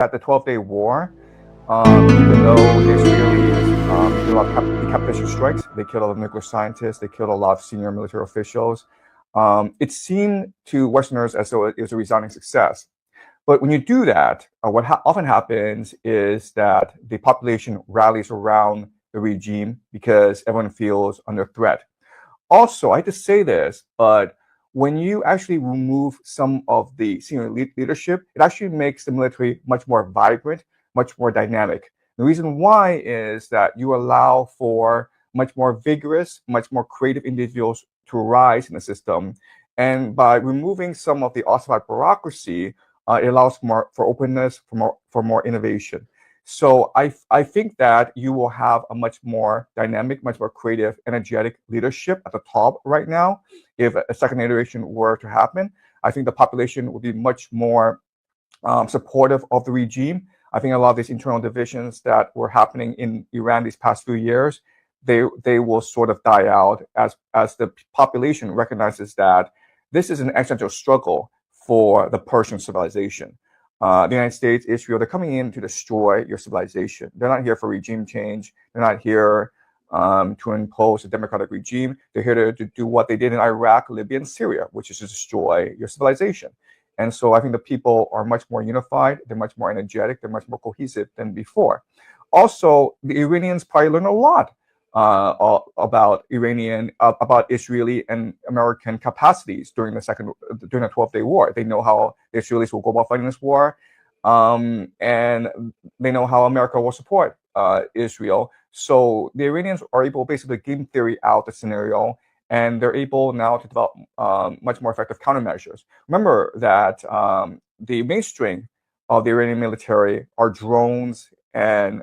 At the 12-day war, even though the Israelis did a lot of decapitation strikes, they killed a lot of nuclear scientists, they killed a lot of senior military officials. It seemed to Westerners as though it was a resounding success. But when you do that, what often happens is that the population rallies around the regime because everyone feels under threat. Also, I hate to say this, but when you actually remove some of the senior leadership, it actually makes the military much more vibrant, much more dynamic. The reason why is that you allow for much more vigorous, much more creative individuals to rise in the system. And by removing some of the ossified bureaucracy, it allows for openness, for more innovation. So I think that you will have a much more dynamic, much more creative, energetic leadership at the top right now. If a second iteration were to happen, I think the population would be much more supportive of the regime. I think a lot of these internal divisions that were happening in Iran these past few years, they will sort of die out as the population recognizes that this is an existential struggle for the Persian civilization. The United States, Israel, they're coming in to destroy your civilization. They're not here for regime change. They're not here to impose a democratic regime. They're here to do what they did in Iraq, Libya, and Syria, which is to destroy your civilization. And so I think the people are much more unified. They're much more energetic. They're much more cohesive than before. Also, the Iranians probably learned a lot about Israeli and American capacities during the 12-day war. They know how the Israelis will go about fighting this war, and they know how America will support Israel. So the Iranians are able to basically game theory out the scenario, and they're able now to develop much more effective countermeasures. Remember that the mainstream of the Iranian military are drones and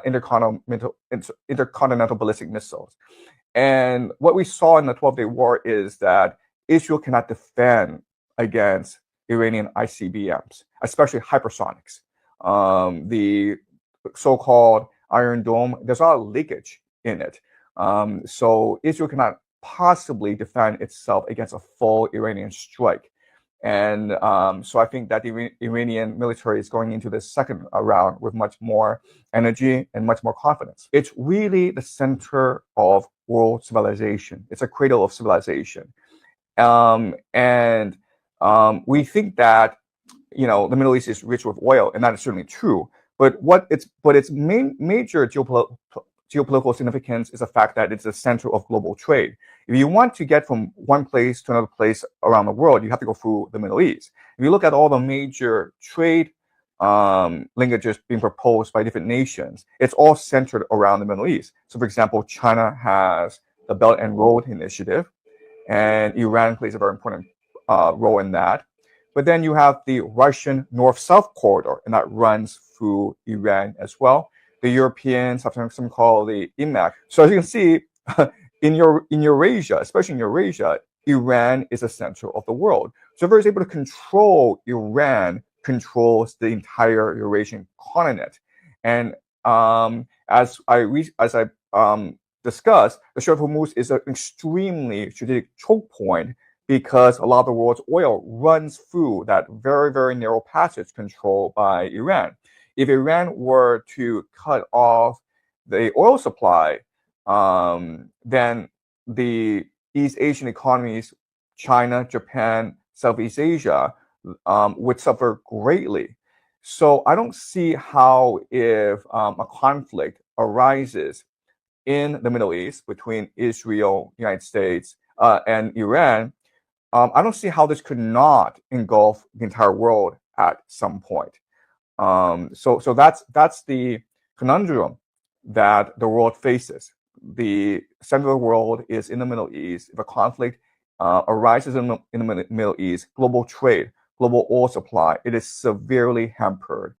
intercontinental ballistic missiles. And what we saw in the 12-day war is that Israel cannot defend against Iranian ICBMs, especially hypersonics. The so-called Iron Dome, there's a lot of leakage in it. So Israel cannot possibly defend itself against a full Iranian strike. And so I think that the Iranian military is going into this second round with much more energy and much more confidence. It's really the center of world civilization. It's a cradle of civilization. And we think that, the Middle East is rich with oil, and that is certainly true. But its major geopolitical significance is the fact that it's the center of global trade. If you want to get from one place to another place around the world, you have to go through the Middle East. If you look at all the major trade linkages being proposed by different nations, it's all centered around the Middle East. So, for example, China has the Belt and Road Initiative, and Iran plays a very important role in that. But then you have the Russian North-South corridor, and that runs through Iran as well. The Europeans have something called the IMAC. So as you can see, in Eurasia, especially in Eurasia, Iran is the center of the world. So whoever is able to control Iran controls the entire Eurasian continent. And as I discussed, the Strait of Hormuz is an extremely strategic choke point because a lot of the world's oil runs through that very, very narrow passage controlled by Iran. If Iran were to cut off the oil supply, then the East Asian economies, China, Japan, Southeast Asia, would suffer greatly. So I don't see how, if a conflict arises in the Middle East between Israel, United States, and Iran, I don't see how this could not engulf the entire world at some point. So that's the conundrum that the world faces. The center of the world is in the Middle East. If a conflict arises in the Middle East, global trade, global oil supply, it is severely hampered.